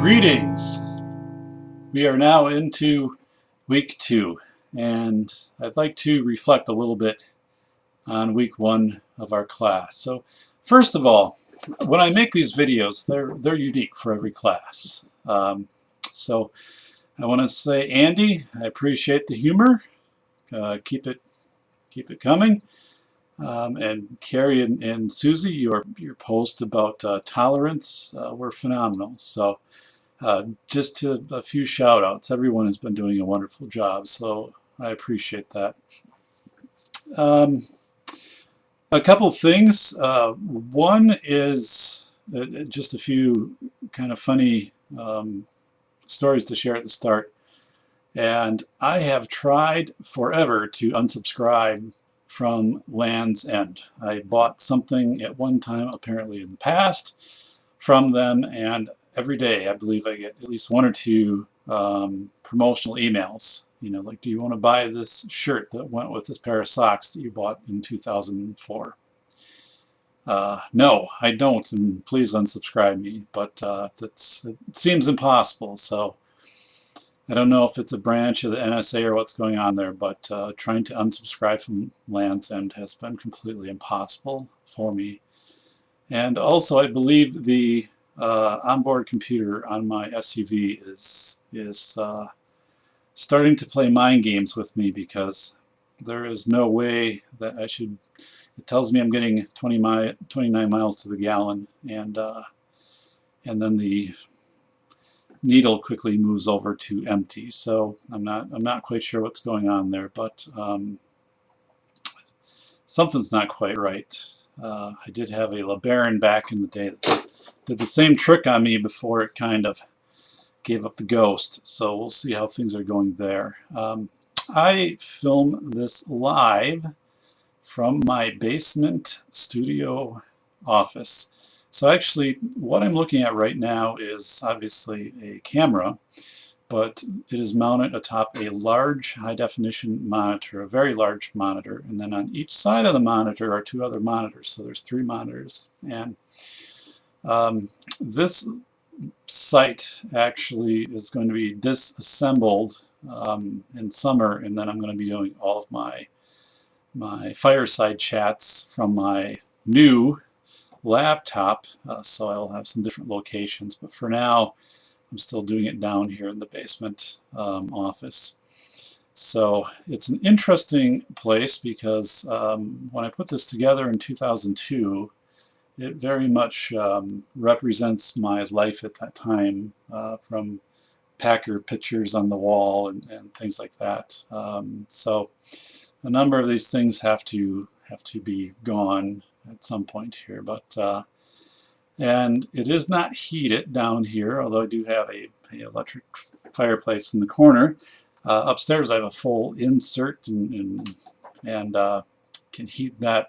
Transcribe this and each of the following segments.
Greetings! We are now into week 2, and I'd like to reflect a little bit on week 1 of our class. So first of all, when I make these videos, they're unique for every class. So I want to say, Andy, I appreciate the humor. Keep it coming. And Carrie and Susie, your post about tolerance were phenomenal. So just a few shout outs. Everyone has been doing a wonderful job, so I appreciate that. A couple things. One is just a few kind of funny stories to share at the start. And I have tried forever to unsubscribe from Land's End. I bought something at one time, apparently in the past, from them, and every day I believe I get at least 1 or 2 promotional emails. You know, like, do you want to buy this shirt that went with this pair of socks that you bought in 2004? No, I don't, and please unsubscribe me, but it seems impossible, so I don't know if it's a branch of the NSA or what's going on there, but trying to unsubscribe from Land's End has been completely impossible for me. And also, I believe the onboard computer on my SUV is starting to play mind games with me, because there is no way that I should. It tells me I'm getting 29 miles to the gallon, and then the needle quickly moves over to empty. So I'm not quite sure what's going on there, but something's not quite right. I did have a LeBaron back in the day that did the same trick on me before it kind of gave up the ghost. So we'll see how things are going there. I film this live from my basement studio office. So actually, what I'm looking at right now is obviously a camera, but it is mounted atop a large high-definition monitor, a very large monitor, and then on each side of the monitor are 2 other monitors, so there's 3 monitors. And this site actually is going to be disassembled in summer, and then I'm going to be doing all of my Fireside chats from my new laptop, so I'll have some different locations, but for now I'm still doing it down here in the basement office. So it's an interesting place, because when I put this together in 2002, it very much represents my life at that time, from Packer pictures on the wall and things like that. So a number of these things have to be gone at some point here, but and it is not heated down here, although I do have a electric fireplace in the corner. Upstairs I have a full insert and can heat that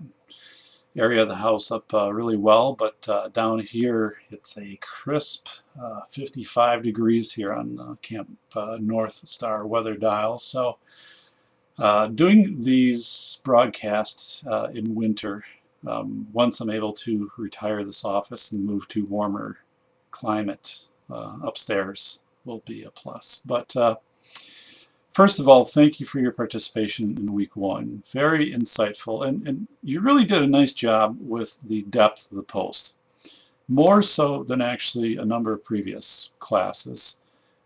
area of the house up really well, but down here it's a crisp 55 degrees here on Camp North Star weather dial. So doing these broadcasts in winter, once I'm able to retire this office and move to warmer climate upstairs, will be a plus. But first of all, thank you for your participation in week 1. Very insightful, and you really did a nice job with the depth of the post, more so than actually a number of previous classes.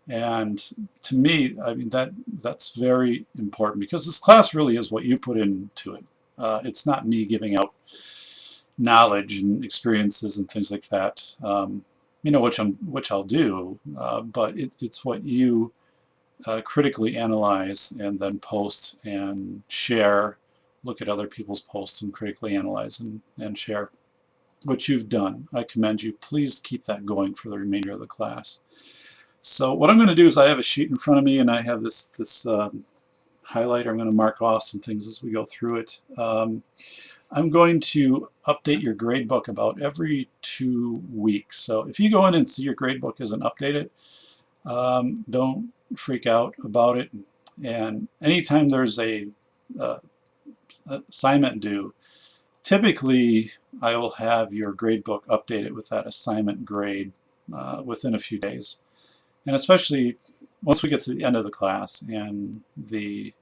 And to me, I mean, that's very important, because this class really is what you put into it. It's not me giving out knowledge and experiences and things like that, you know, which I'll do, but it's what you critically analyze and then post and share, look at other people's posts and critically analyze and share, what you've done. I commend you. Please keep that going for the remainder of the class. So what I'm going to do is, I have a sheet in front of me, and I have this highlighter. I'm going to mark off some things as we go through it. I'm going to update your gradebook about every 2 weeks. So if you go in and see your gradebook isn't updated, don't freak out about it. And anytime there's a assignment due, typically I will have your gradebook updated with that assignment grade within a few days. And especially once we get to the end of the class and the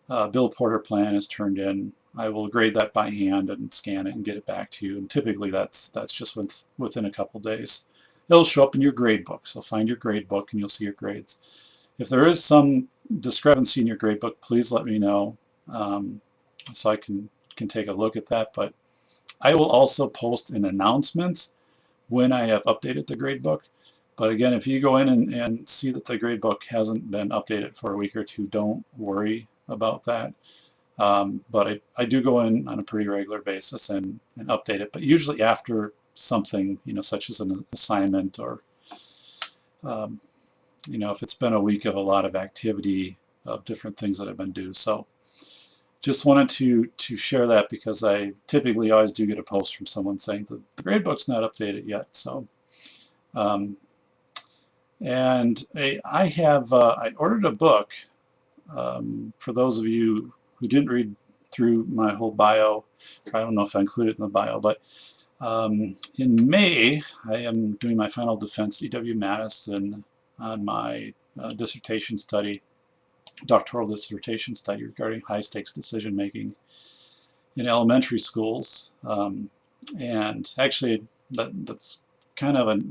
Bill Porter plan is turned in, I will grade that by hand and scan it and get it back to you. And typically that's just within a couple days. It'll show up in your grade book. So find your grade book and you'll see your grades. If there is some discrepancy in your grade book, please let me know, so I can take a look at that. But I will also post an announcement when I have updated the grade book. But again, if you go in and see that the grade book hasn't been updated for a week or two, don't worry about that. But I do go in on a pretty regular basis and update it, but usually after something, such as an assignment, or if it's been a week of a lot of activity of different things that have been due. So just wanted to share that, because I typically always do get a post from someone saying the grade book's not updated yet. So and I ordered a book. For those of you who didn't read through my whole bio, I don't know if I included it in the bio, but in May I am doing my final defense at UW-Madison on my dissertation study, doctoral dissertation study regarding high-stakes decision making in elementary schools. And actually that's kind of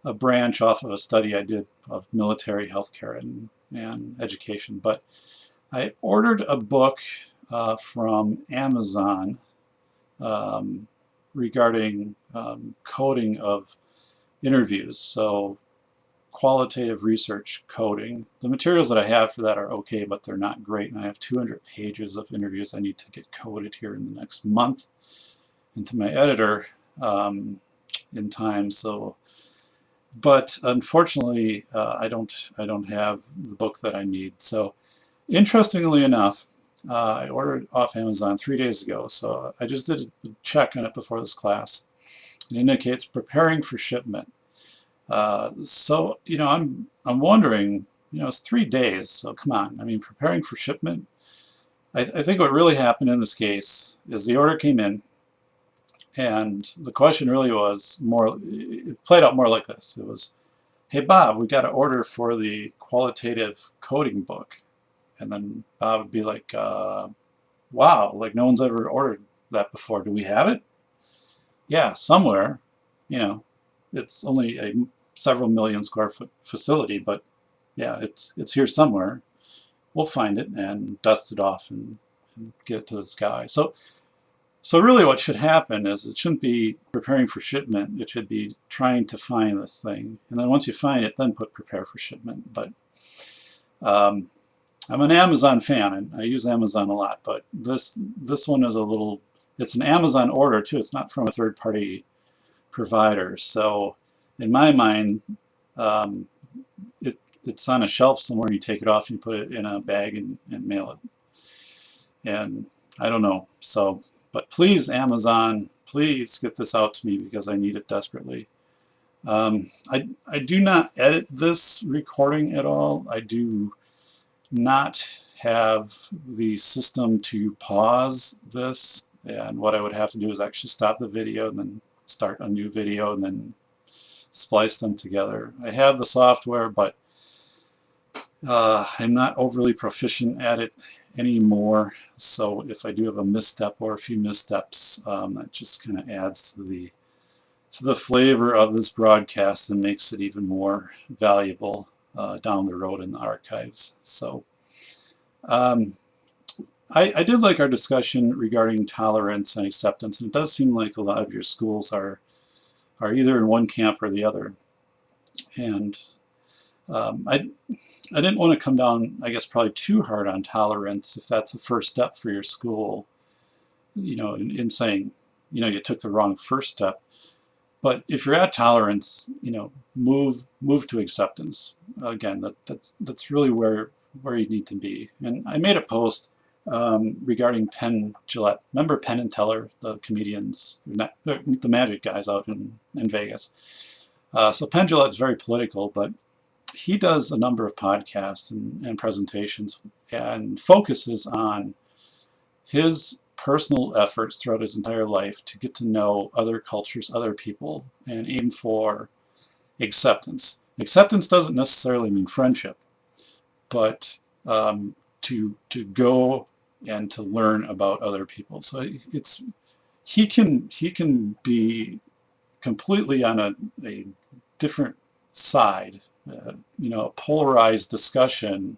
a branch off of a study I did of military healthcare and education. But I ordered a book from Amazon regarding coding of interviews. So qualitative research coding. The materials that I have for that are okay, but they're not great. And I have 200 pages of interviews I need to get coded here in the next month into my editor in time. So, but unfortunately, I don't have the book that I need. So, interestingly enough, I ordered off Amazon 3 days ago. So I just did a check on it before this class. It indicates preparing for shipment. So I'm wondering, it's 3 days. So come on, I mean, preparing for shipment. I think what really happened in this case is the order came in, and the question really was more, it played out more like this. It was, hey Bob, we got an order for the qualitative coding book. And then Bob would be like, wow, like no one's ever ordered that before. Do we have it? Yeah, somewhere. It's only a several million square foot facility, but yeah, it's here somewhere. We'll find it and dust it off and get it to this guy. So really what should happen is it shouldn't be preparing for shipment. It should be trying to find this thing. And then once you find it, then put prepare for shipment. But I'm an Amazon fan, and I use Amazon a lot. But this one is it's an Amazon order too. It's not from a third-party provider. So in my mind, it's on a shelf somewhere. You take it off and you put it in a bag and mail it. And I don't know. So, but please, Amazon, please get this out to me, because I need it desperately. I do not edit this recording at all. I do not have the system to pause this, and what I would have to do is actually stop the video and then start a new video and then splice them together. I have the software, but I'm not overly proficient at it anymore. So if I do have a misstep or a few missteps, that just kind of adds to the flavor of this broadcast and makes it even more valuable down the road in the archives. So I did like our discussion regarding tolerance and acceptance, and it does seem like a lot of your schools are either in one camp or the other. And I didn't want to come down, I guess, probably too hard on tolerance if that's the first step for your school, in saying, you took the wrong first step. But if you're at tolerance, move to acceptance. Again, that's really where you need to be. And I made a post regarding Penn Jillette. Remember Penn and Teller, the comedians, the magic guys out in Vegas. So Penn Jillette's very political, but he does a number of podcasts and presentations and focuses on his personal efforts throughout his entire life to get to know other cultures, other people, and aim for acceptance. Acceptance doesn't necessarily mean friendship, but to go and to learn about other people. So he can be completely on a different side, a polarized discussion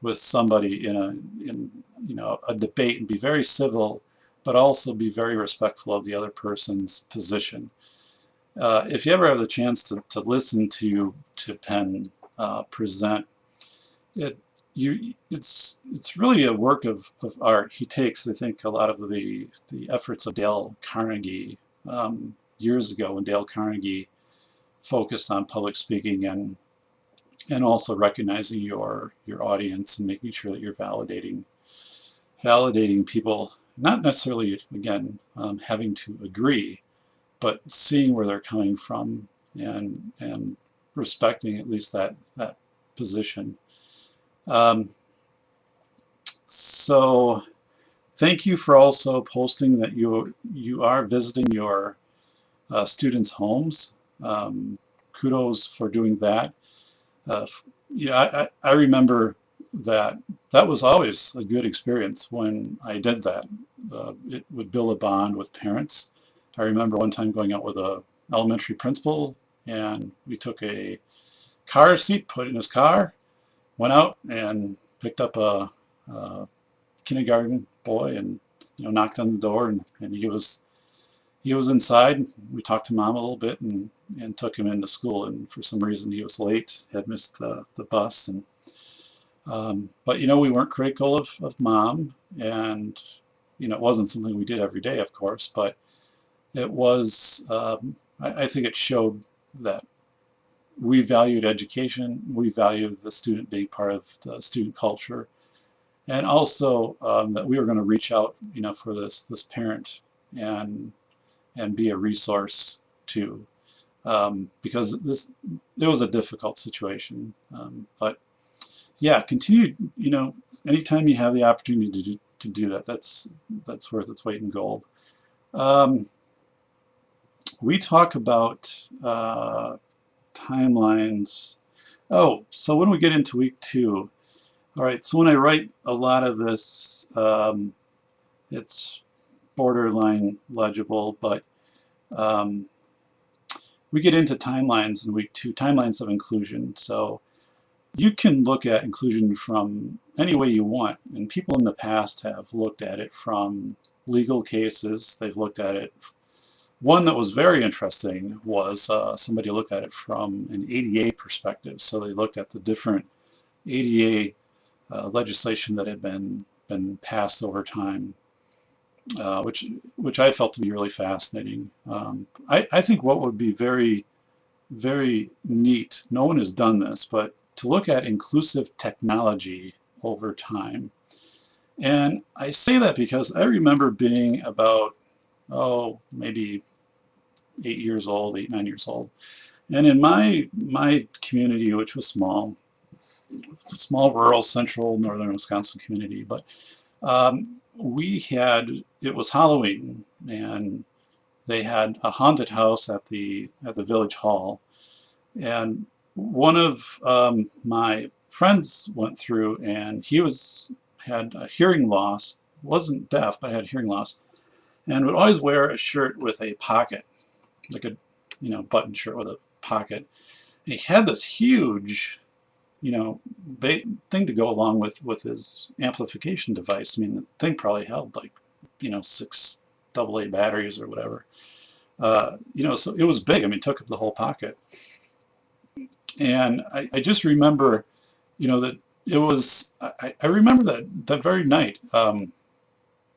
with somebody in a debate, and be very civil, but also be very respectful of the other person's position. If you ever have the chance to listen to Penn present, it it's really a work of art. He takes, I think, a lot of the efforts of Dale Carnegie years ago, when Dale Carnegie focused on public speaking and also recognizing your audience and making sure that you're validating people, not necessarily, again, having to agree, but seeing where they're coming from and respecting at least that position. Um, so thank you for also posting that you are visiting your students' homes. Kudos for doing that. Uh, I remember that was always a good experience when I did that. It would build a bond with parents. I remember one time going out with a elementary principal, and we took a car seat, put it in his car, went out and picked up a kindergarten boy, and knocked on the door, and he was inside. We talked to mom a little bit and took him into school, and for some reason he was late, had missed the bus, and but we weren't critical of mom, and it wasn't something we did every day, of course, but it was I think it showed that we valued education, we valued the student being part of the student culture, and also that we were going to reach out for this parent and be a resource too, because it was a difficult situation. But yeah, continue. Anytime you have the opportunity to do that, that's worth its weight in gold. We talk about timelines. Oh, so when we get into week 2, all right. So when I write a lot of this, it's borderline legible, but we get into timelines in week 2, timelines of inclusion. So you can look at inclusion from any way you want, and people in the past have looked at it from legal cases. They've looked at it. One that was very interesting was somebody looked at it from an ADA perspective. So they looked at the different ADA legislation that had been passed over time, which I felt to be really fascinating. I think what would be very, very neat, no one has done this, but to look at inclusive technology over time. And I say that because I remember being about, maybe 8 years old, 8, 9 years old. And in my community, which was small rural central northern Wisconsin community, but it was Halloween, and they had a haunted house at the village hall, and one of my friends went through, and he had a hearing loss, wasn't deaf but had hearing loss, and would always wear a shirt with a pocket, like a button shirt with a pocket, and he had this huge thing to go along with his amplification device. I mean, the thing probably held like 6 AA batteries or whatever. So it was big. I mean, it took up the whole pocket. And I just remember, that it was. I remember that very night.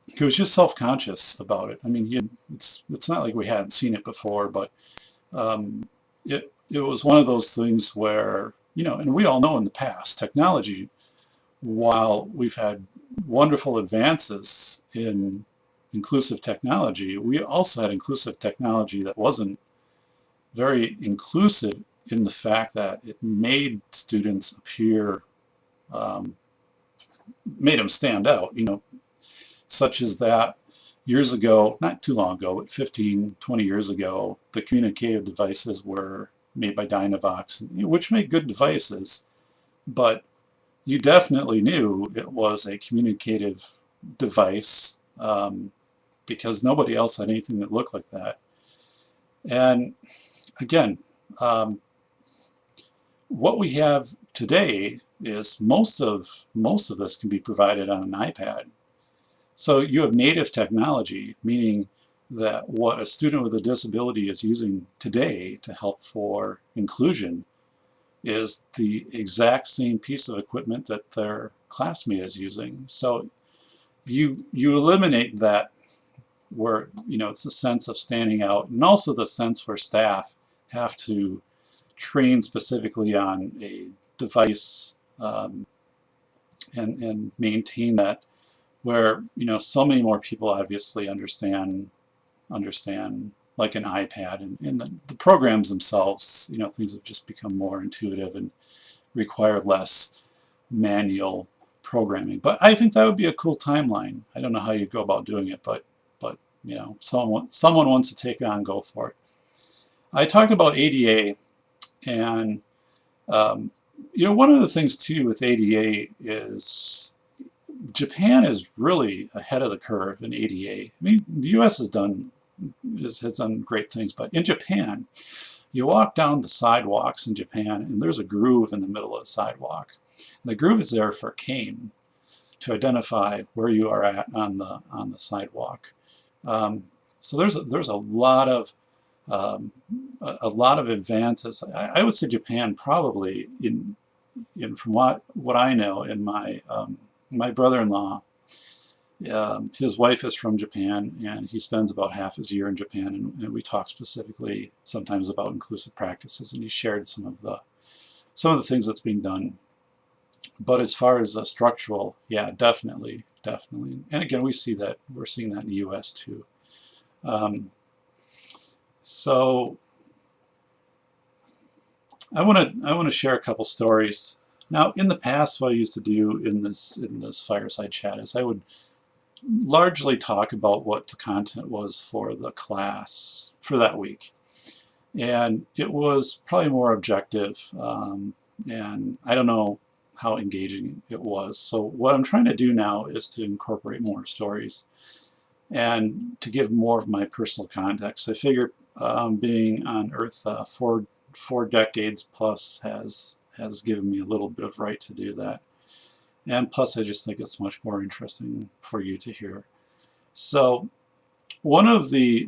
He was just self-conscious about it. I mean, it's not like we hadn't seen it before, but it was one of those things where and we all know in the past, technology, while we've had wonderful advances in inclusive technology, we also had inclusive technology that wasn't very inclusive, in the fact that it made students appear, made them stand out, such as that years ago, not too long ago, but 15, 20 years ago, the communicative devices were made by Dynavox, which make good devices, but you definitely knew it was a communicative device, because nobody else had anything that looked like that. And again, what we have today is most of this can be provided on an iPad. So you have native technology, meaning that what a student with a disability is using today to help for inclusion is the exact same piece of equipment that their classmate is using. So you eliminate that, where it's the sense of standing out, and also the sense where staff have to train specifically on a device, and maintain that, where so many more people obviously understand like an iPad, and the programs themselves, things have just become more intuitive and require less manual programming. But I think that would be a cool timeline. I don't know how you go about doing it, but someone wants to take it on, go for it. I talked about ADA, and one of the things too with ADA is Japan is really ahead of the curve in ADA. I mean, the U.S. has done great things, but in Japan, you walk down the sidewalks in Japan, and there's a groove in the middle of the sidewalk. And the groove is there for a cane to identify where you are at on the sidewalk. So there's a lot of advances. I would say Japan probably from what I know, in my brother-in-law, his wife is from Japan, and he spends about half his year in Japan, and we talk specifically sometimes about inclusive practices, and he shared some of the things that's being done. But as far as structural, yeah, definitely. And again, we're seeing that in the U.S. too. So I want to share a couple stories. Now, in the past, what I used to do in this fireside chat is I would largely talk about what the content was for the class for that week, and it was probably more objective, and I don't know how engaging it was. So what I'm trying to do now is to incorporate more stories and to give more of my personal context. I figure being on Earth four decades plus has given me a little bit of right to do that. And plus, I just think it's much more interesting for you to hear. So one of the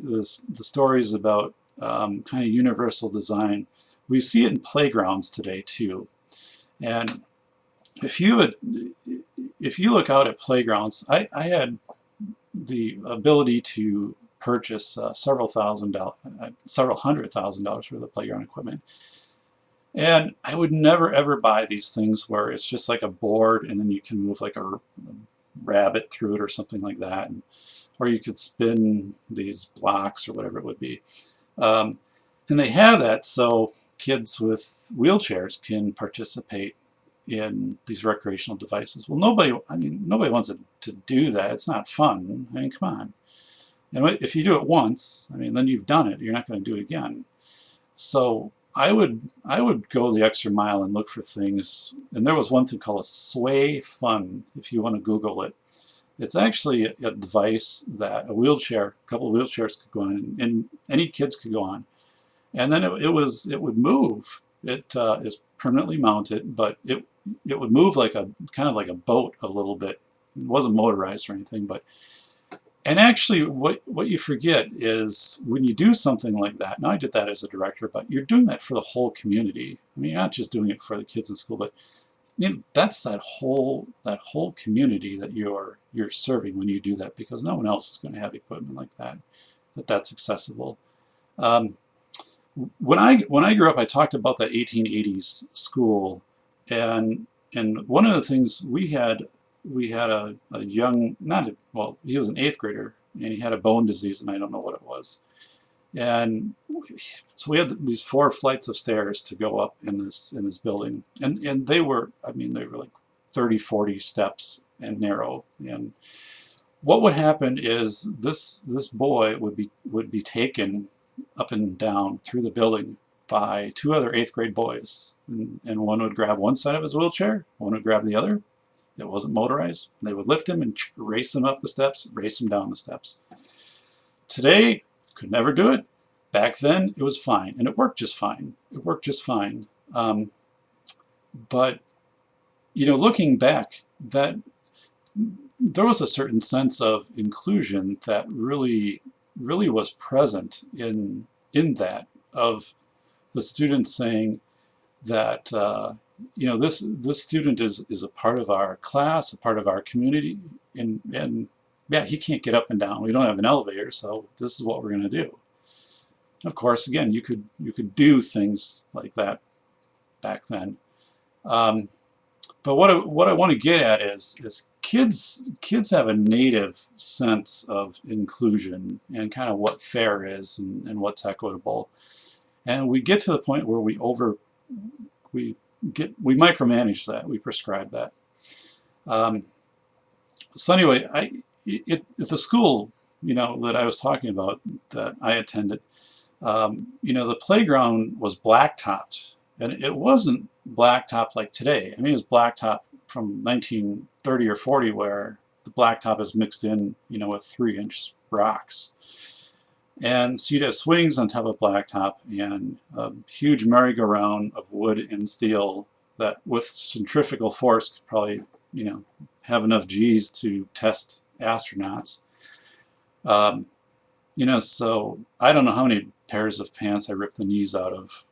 stories about kind of universal design, we see it in playgrounds today too. And if you look out at playgrounds, I had the ability to purchase several $100,000 worth of playground equipment. And I would never ever buy these things where it's just like a board and then you can move like a rabbit through it or something like that, or you could spin these blocks or whatever it would be. And they have that so kids with wheelchairs can participate in these recreational devices. Well, nobody wants to do that. It's not fun. I mean, come on. And if you do it once, I mean, then you've done it. You're not going to do it again. So I would go the extra mile and look for things. And there was one thing called a Sway Fun, if you want to Google it. It's actually a device that a couple of wheelchairs could go on, and any kids could go on. And then it would move. It is permanently mounted, but it would move like kind of like a boat a little bit. It wasn't motorized or anything, and actually what you forget is when you do something like that, now I did that as a director, but you're doing that for the whole community. I mean, you're not just doing it for the kids in school, but that's that whole community that you're serving when you do that, because no one else is going to have equipment like that's accessible. When I grew up, I talked about that 1880s school, and one of the things we had a young, he was an 8th grader, and he had a bone disease, and I don't know what it was. And so we had these 4 flights of stairs to go up in this building, and they were like 30, 40 steps and narrow. And what would happen is this boy would be taken up and down through the building by two other 8th grade boys. And one would grab one side of his wheelchair, one would grab the other. It wasn't motorized. They would lift him and race him up the steps, race him down the steps. Today, could never do it. Back then, it was fine, and it worked just fine. It worked just fine. But, looking back, that there was a certain sense of inclusion that really was present in that, of the students saying that this student is a part of our class, a part of our community, and yeah, he can't get up and down. We don't have an elevator, so this is what we're going to do. Of course, again, you could do things like that back then. But what I want to get at is kids have a native sense of inclusion and kind of what fair is and what's equitable. And we get to the point where we micromanage that, we prescribe that. So anyway, at the school, that I was talking about, that I attended, the playground was blacktopped, and it wasn't blacktop like today. I mean, it was blacktop from 1930 or 40, where the blacktop is mixed in, with 3-inch rocks. And so you'd have swings on top of blacktop and a huge merry-go-round of wood and steel that, with centrifugal force, could probably, have enough G's to test astronauts. So I don't know how many pairs of pants I ripped the knees out of,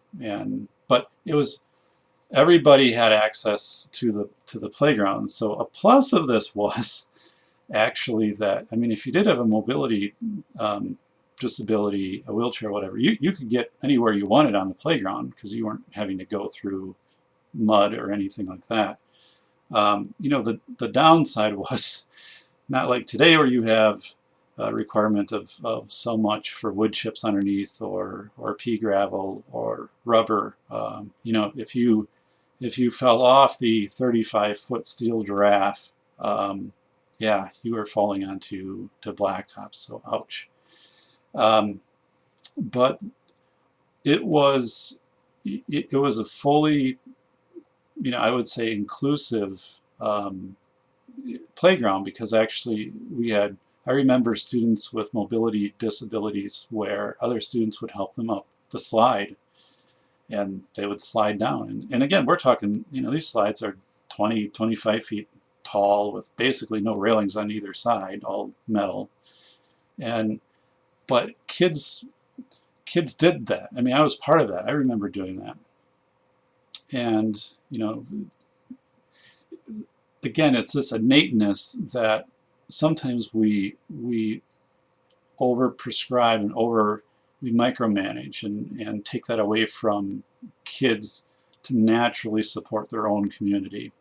but it was, everybody had access to the playground. So a plus of this was actually that, I mean, if you did have a mobility disability, a wheelchair, whatever, you could get anywhere you wanted on the playground because you weren't having to go through mud or anything like that. The downside was not like today, where you have a requirement of so much for wood chips underneath, or pea gravel or rubber. If you fell off the 35-foot steel giraffe, yeah, you were falling onto blacktop, so ouch. But it was a fully, I would say, inclusive playground, because actually I remember students with mobility disabilities where other students would help them up the slide, and they would slide down. And again, we're talking, these slides are 20, 25 feet tall with basically no railings on either side, all metal. But kids did that. I mean, I was part of that. I remember doing that. And, again, it's this innateness that sometimes we over-prescribe and we micromanage and take that away from kids to naturally support their own community.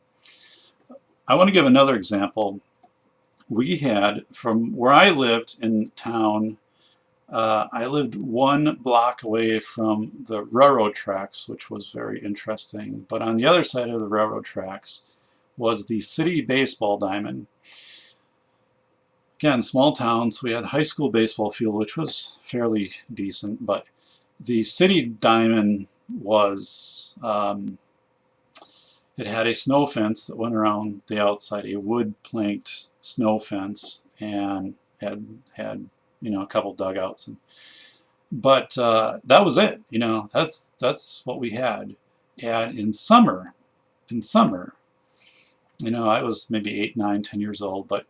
I want to give another example. We had, from where I lived in town, I lived 1 block away from the railroad tracks, which was very interesting. But on the other side of the railroad tracks was the city baseball diamond. Again, small towns. We had a high school baseball field, which was fairly decent, but the city diamond was, it had a snow fence that went around the outside, a wood planked snow fence, and had a couple dugouts. But that was it. That's what we had. And in summer, I was maybe 8, 9, 10 years old, but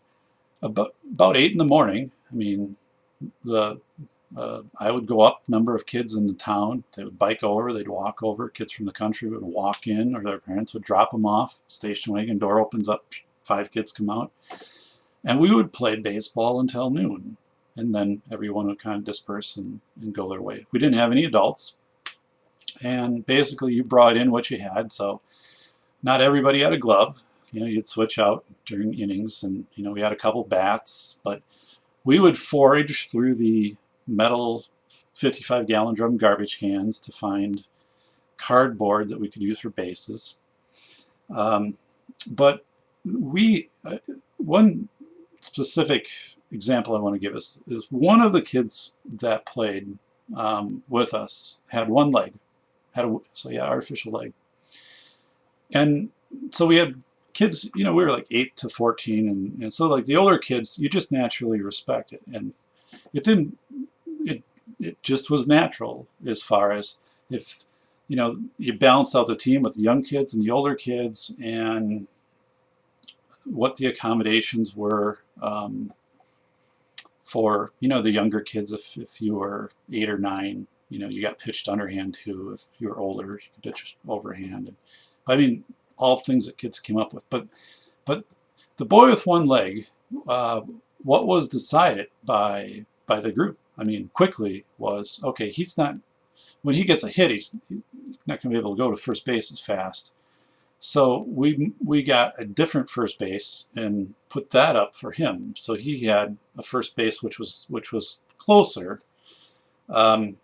about 8 in the morning, I mean, I would go up, number of kids in the town. They would bike over, they'd walk over. Kids from the country would walk in, or their parents would drop them off. Station wagon door opens up, 5 kids come out. And we would play baseball until noon. And then everyone would kind of disperse and go their way. We didn't have any adults. And basically you brought in what you had. So not everybody had a glove. You'd switch out during innings, and we had a couple bats, but we would forage through the metal 55-gallon drum garbage cans to find cardboard that we could use for bases. But one specific example I want to give is one of the kids that played with us had one leg. so yeah, artificial leg. And so we had kids, we were like 8 to 14, and so like the older kids, you just naturally respect it, and it didn't, it it just was natural as far as if you balance out the team with the young kids and the older kids, and what the accommodations were for the younger kids. If you were 8 or 9, you got pitched underhand too. If you were older, you could pitch overhand. And, I mean, all things that kids came up with. But the boy with one leg, what was decided by the group, I mean, quickly, was, okay, he's not, when he gets a hit, he's not going to be able to go to first base as fast. So we got a different first base and put that up for him. So he had a first base which was closer. And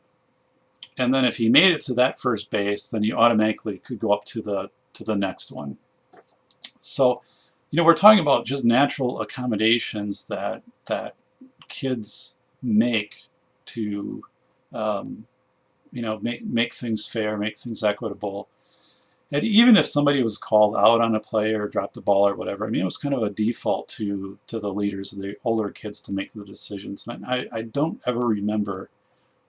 then if he made it to that first base, then he automatically could go up to the next one. So, we're talking about just natural accommodations that kids make to, make things fair, make things equitable. And even if somebody was called out on a play or dropped the ball or whatever, I mean, it was kind of a default to the leaders of the older kids to make the decisions. And I don't ever remember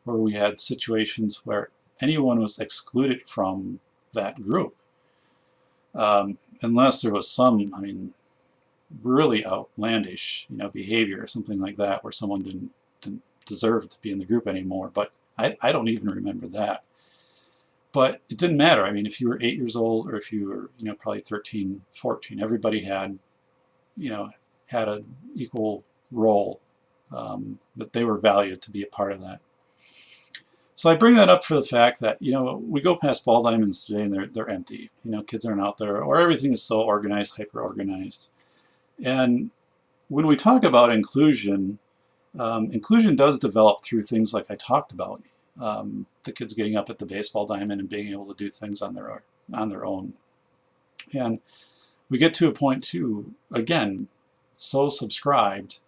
where we had situations where anyone was excluded from that group, unless there was some, I mean, really outlandish, behavior or something like that, where someone didn't deserve to be in the group anymore. But I don't even remember that. But it didn't matter. I mean, if you were 8 years old or if you were, probably 13, 14, everybody had an equal role, but they were valued to be a part of that. So I bring that up for the fact that, we go past ball diamonds today and they're empty. Kids aren't out there, or everything is so organized, hyper-organized. And when we talk about inclusion, inclusion does develop through things like I talked about. The kids getting up at the baseball diamond and being able to do things on their own. And we get to a point too, again, so subscribed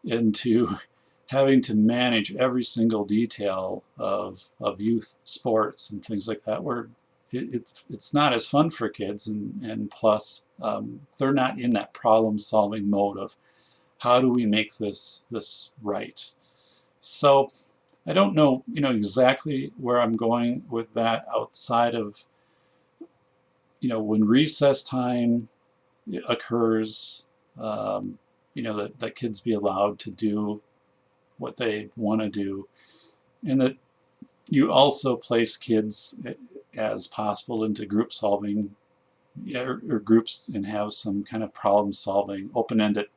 into having to manage every single detail of youth sports and things like that, where it's not as fun for kids, and plus they're not in that problem-solving mode of how do we make this right. So I don't know, exactly where I'm going with that outside of, when recess time occurs, that kids be allowed to do what they want to do, and that you also place kids as possible into group solving, or groups, and have some kind of problem solving, open-ended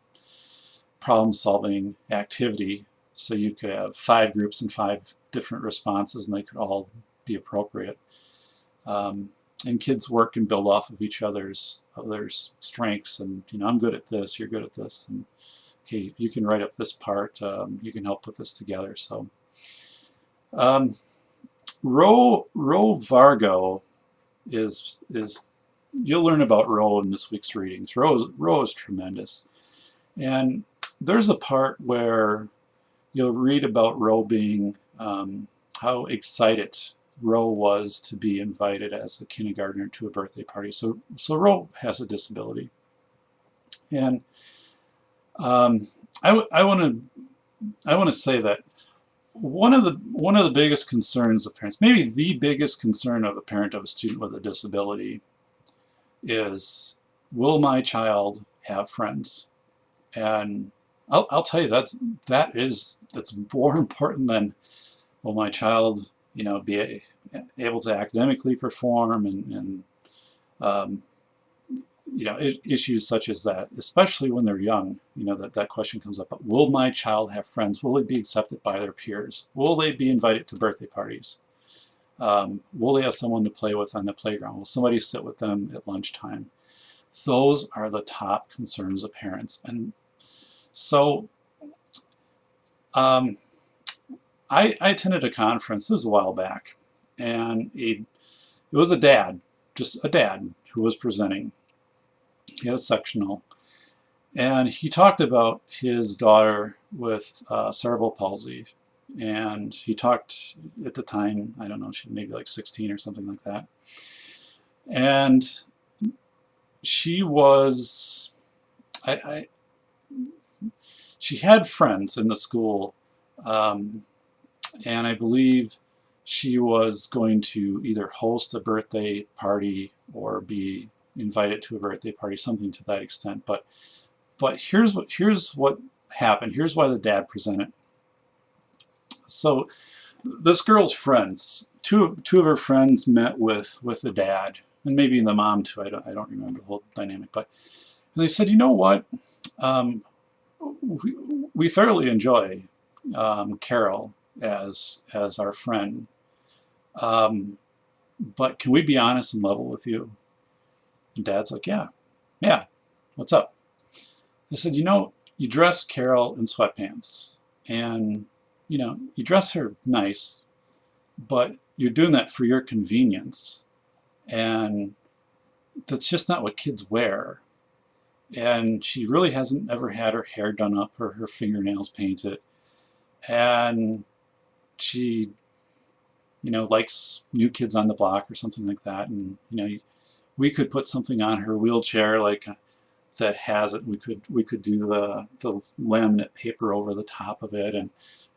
problem solving activity. So you could have 5 groups and 5 different responses, and they could all be appropriate. And kids work and build off of each other's strengths. And I'm good at this, you're good at this, and okay, you can write up this part. You can help put this together. So, Ro Vargo is you'll learn about Ro in this week's readings. Ro is tremendous, and there's a part where you'll read about Ro being, how excited Ro was to be invited as a kindergartner to a birthday party. So Ro has a disability, and I want to say that one of the biggest concerns of parents, maybe the biggest concern of a parent of a student with a disability, is, will my child have friends? And I'll tell you, that's more important than, will my child be able to academically perform, and issues such as that, especially when they're young. That question comes up. But will my child have friends? Will they be accepted by their peers? Will they be invited to birthday parties? Will they have someone to play with on the playground? Will somebody sit with them at lunchtime? Those are the top concerns of parents. And so I attended a conference, this was a while back, and it was a dad, just a dad, who was presenting. He had a sectional, and he talked about his daughter with cerebral palsy, and he talked at the time, I don't know, she maybe like 16 or something like that. And she was, I she had friends in the school, um, and I believe she was going to either host a birthday party or be invited to a birthday party, something to that extent. But here's what happened. Here's why the dad presented. So this girl's friends, two of her friends met with the dad, and maybe the mom too. I don't remember the whole dynamic, but and they said, you know what, um, we thoroughly enjoy Carol as our friend, um, but can we be honest and level with you? And Dad's like, yeah, what's up? They said, you know, you dress Carol in sweatpants, and you dress her nice, but you're doing that for your convenience, and that's just not what kids wear. And she really hasn't ever had her hair done up or her fingernails painted, and she likes New Kids on the Block or something like that. And we could put something on her wheelchair like that has it. We could do the laminate paper over the top of it and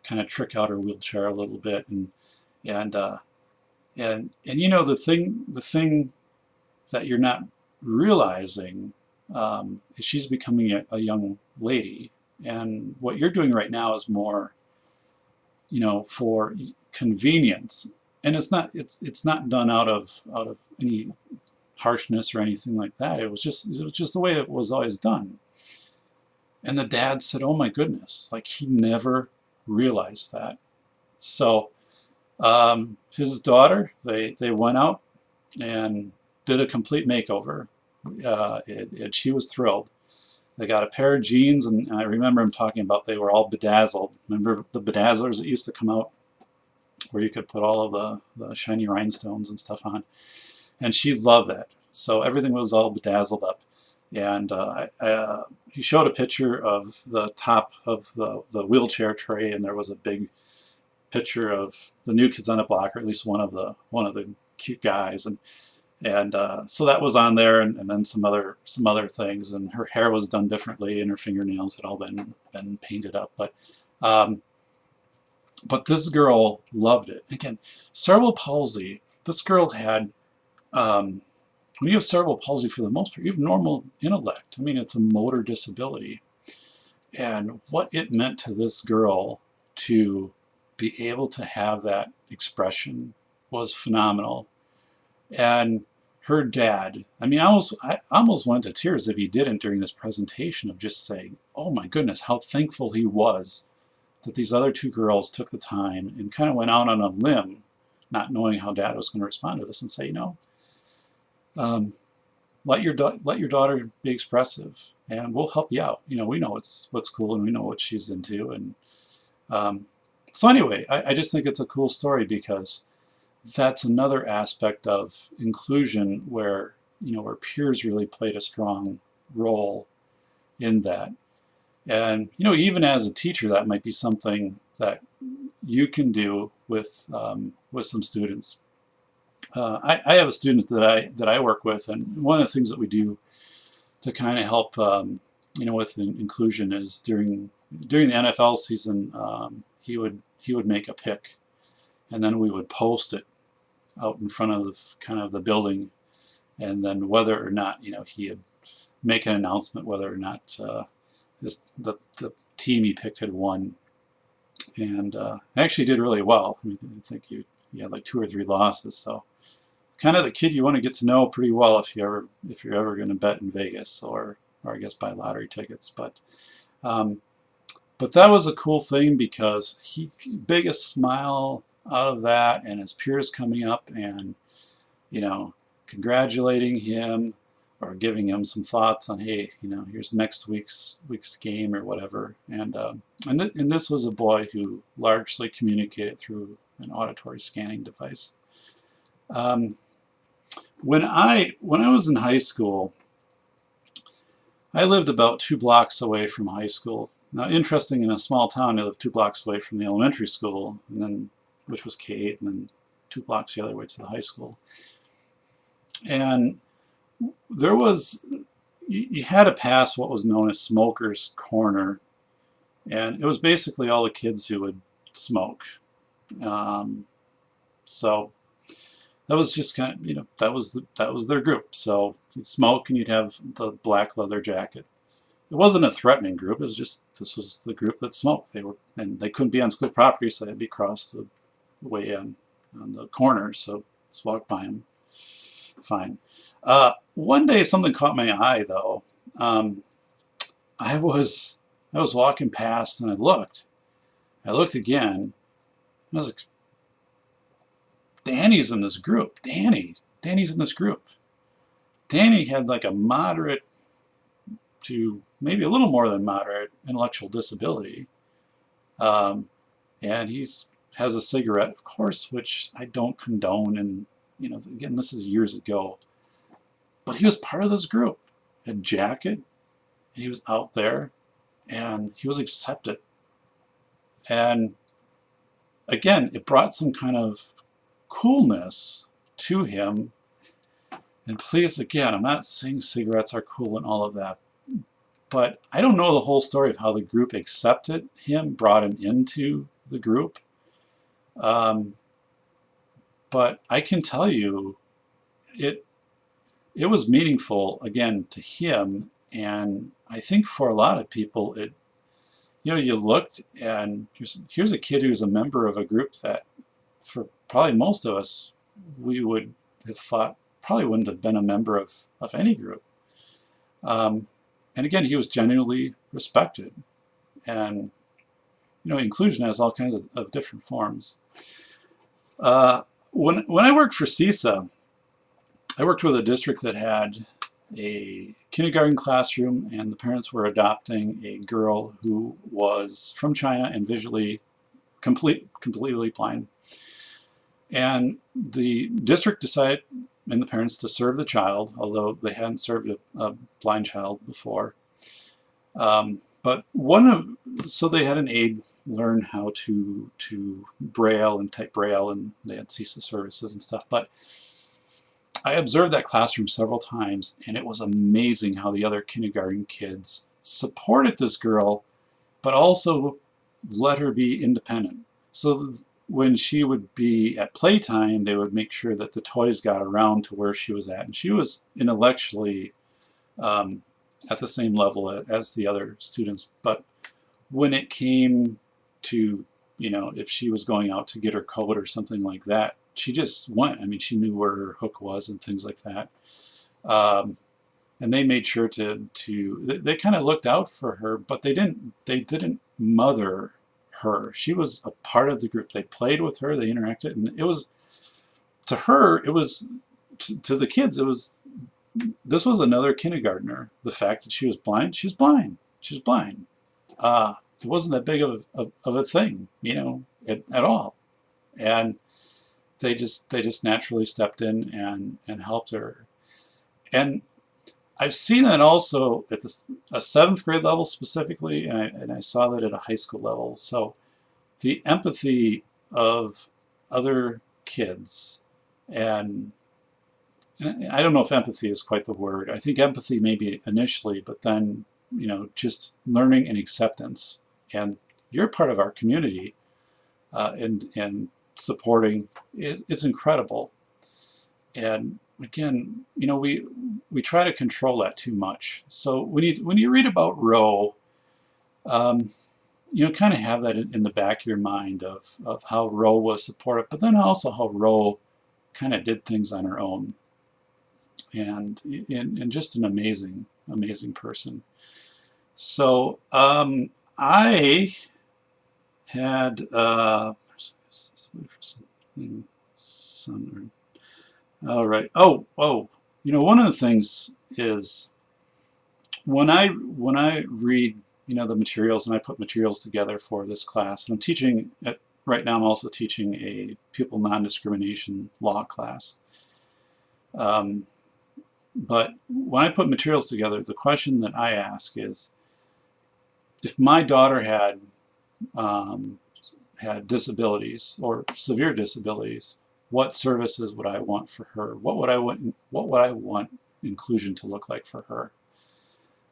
kind of trick out her wheelchair a little bit. And the thing that you're not realizing is she's becoming a young lady, and what you're doing right now is more for convenience, and it's not done out of any harshness or anything like that. It was just the way it was always done. And the dad said, oh my goodness, like he never realized that. So his daughter, they went out and did a complete makeover. She was thrilled. They got a pair of jeans, and I remember him talking about they were all bedazzled. Remember the bedazzlers that used to come out where you could put all of the shiny rhinestones and stuff on? And she loved that. So everything was all bedazzled up. And he showed a picture of the top of the wheelchair tray, and there was a big picture of the New Kids on the Block, or at least one of the cute guys, and so that was on there, and then some other things, and her hair was done differently, and her fingernails had all been painted up, um, but this girl loved it. Again, cerebral palsy. This girl had. When you have cerebral palsy, for the most part, you have normal intellect. I mean, it's a motor disability, and what it meant to this girl to be able to have that expression was phenomenal. And her dad, I mean, I almost went to tears if he didn't during this presentation, of just saying, oh my goodness, how thankful he was that these other two girls took the time and kind of went out on a limb, not knowing how dad was going to respond to this, and say, um, let your daughter be expressive, and we'll help you out. We know what's cool, and we know what she's into. And um, so anyway, I just think it's a cool story, because that's another aspect of inclusion where peers really played a strong role in that. And even as a teacher, that might be something that you can do with some students. I have a student that I work with, and one of the things that we do to kind of help with inclusion is during the NFL season, he would make a pick, and then we would post it out in front of kind of the building, and then whether or not he'd make an announcement whether or not the team he picked had won, and actually did really well. I mean, I think he had like 2 or 3 losses, so kind of the kid you want to get to know pretty well if you're ever going to bet in Vegas, or I guess buy lottery tickets. But that was a cool thing, because he biggest smile out of that, and his peers coming up and congratulating him, or giving him some thoughts on, hey, here's next week's game or whatever. And this was a boy who largely communicated through an auditory scanning device. When I was in high school, I lived about 2 blocks away from high school, Now, interesting, in a small town, I lived 2 blocks away from the elementary school, and then, which was K-8, and then 2 blocks the other way to the high school. And there was, you had to pass what was known as Smoker's Corner, and it was basically all the kids who would smoke. Um, so that was just kind of, that was their group. So you'd smoke and you'd have the black leather jacket. It wasn't a threatening group. It was just, this was the group that smoked. And they couldn't be on school property, so they'd be across the way on the corner. So just walk by them. Fine. One day something caught my eye though. I was walking past and I looked. I looked again. I was like, Danny's in this group. Danny's in this group. Danny had like a moderate to maybe a little more than moderate intellectual disability. And has a cigarette, of course, which I don't condone. And, again, this is years ago. But he was part of this group. He had a jacket, and he was out there, and he was accepted. And again, it brought some kind of coolness to him. And please, again, I'm not saying cigarettes are cool and all of that, but I don't know the whole story of how the group accepted him, brought him into the group. But I can tell you, it was meaningful, again, to him. And I think for a lot of people, you looked and here's a kid who's a member of a group that, for probably most of us, we would have thought probably wouldn't have been a member of any group. And again, he was genuinely respected. And, inclusion has all kinds of different forms. When I worked for CISA, I worked with a district that had a kindergarten classroom, and the parents were adopting a girl who was from China and visually completely blind. And the district decided, and the parents, to serve the child, although they hadn't served a blind child before. But so they had an aide learn how to braille and type braille, and they had CISA services and stuff. But I observed that classroom several times, and it was amazing how the other kindergarten kids supported this girl, but also let her be independent. So when she would be at playtime, they would make sure that the toys got around to where she was at. And she was intellectually at the same level as the other students. But when it came to, if she was going out to get her coat or something like that, she just went. I mean, she knew where her hook was and things like that. And they made sure they kind of looked out for her, but they didn't mother her. She was a part of the group. They played with her, they interacted, and it was, to her, it was, to the kids, this was another kindergartner. The fact that she was blind, she's blind. She's blind. It wasn't that big of a thing, at all. And they just naturally stepped in and helped her. And I've seen that also at a 7th grade level specifically, and I saw that at a high school level. So the empathy of other kids, and I don't know if empathy is quite the word. I think empathy maybe initially, but then, just learning and acceptance. And you're part of our community, and supporting, it's incredible. And again, we try to control that too much. So when you read about Roe, kind of have that in the back of your mind of how Roe was supportive, but then also how Roe kind of did things on her own, and just an amazing person. So I had all right. Oh, one of the things is when I read, the materials, and I put materials together for this class, and I'm teaching right now. I'm also teaching a pupil non-discrimination law class. But when I put materials together, the question that I ask is, if my daughter um, had disabilities or severe disabilities, what services would I want for her? What would I want inclusion to look like for her?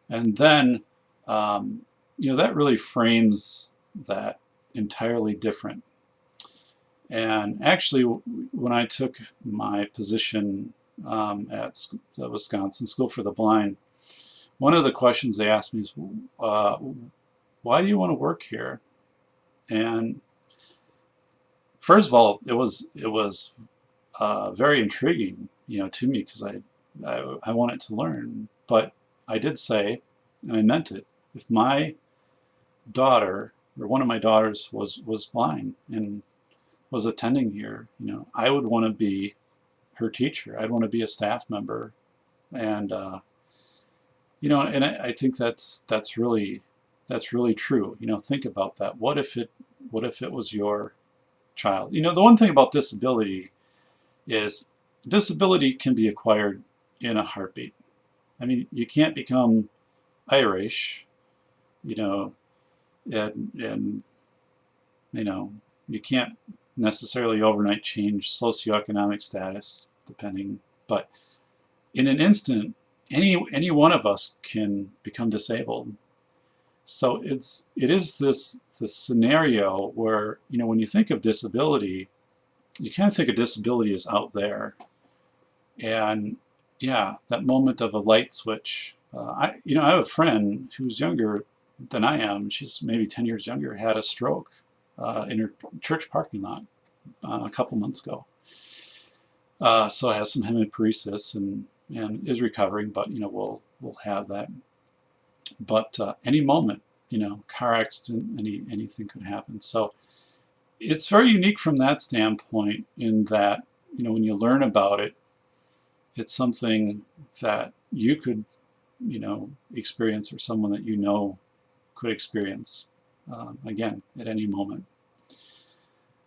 And then, that really frames that entirely different. And actually, when I took my position at the Wisconsin School for the Blind, one of the questions they asked me is, why do you want to work here? And first of all, it was very intriguing, to me, because I wanted to learn. But I did say, and I meant it, if my daughter or one of my daughters was blind and was attending here, I would want to be her teacher. I'd want to be a staff member, and and I think that's really true. Think about that. What if it was your child? The one thing about disability is disability can be acquired in a heartbeat. I mean, you can't become Irish, you know, and you can't necessarily overnight change socioeconomic status, depending, but in an instant, any one of us can become disabled. So it is this scenario where, when you think of disability, you kind of think of disability as out there. And yeah, that moment of a light switch. I have a friend who's younger than I am. She's maybe 10 years younger. Had a stroke in her church parking lot a couple months ago. So has some hemiparesis and is recovering, but we'll have that. But any moment, car accident, anything could happen. So it's very unique from that standpoint, in that when you learn about it, it's something that you could experience, or someone that could experience, again, at any moment.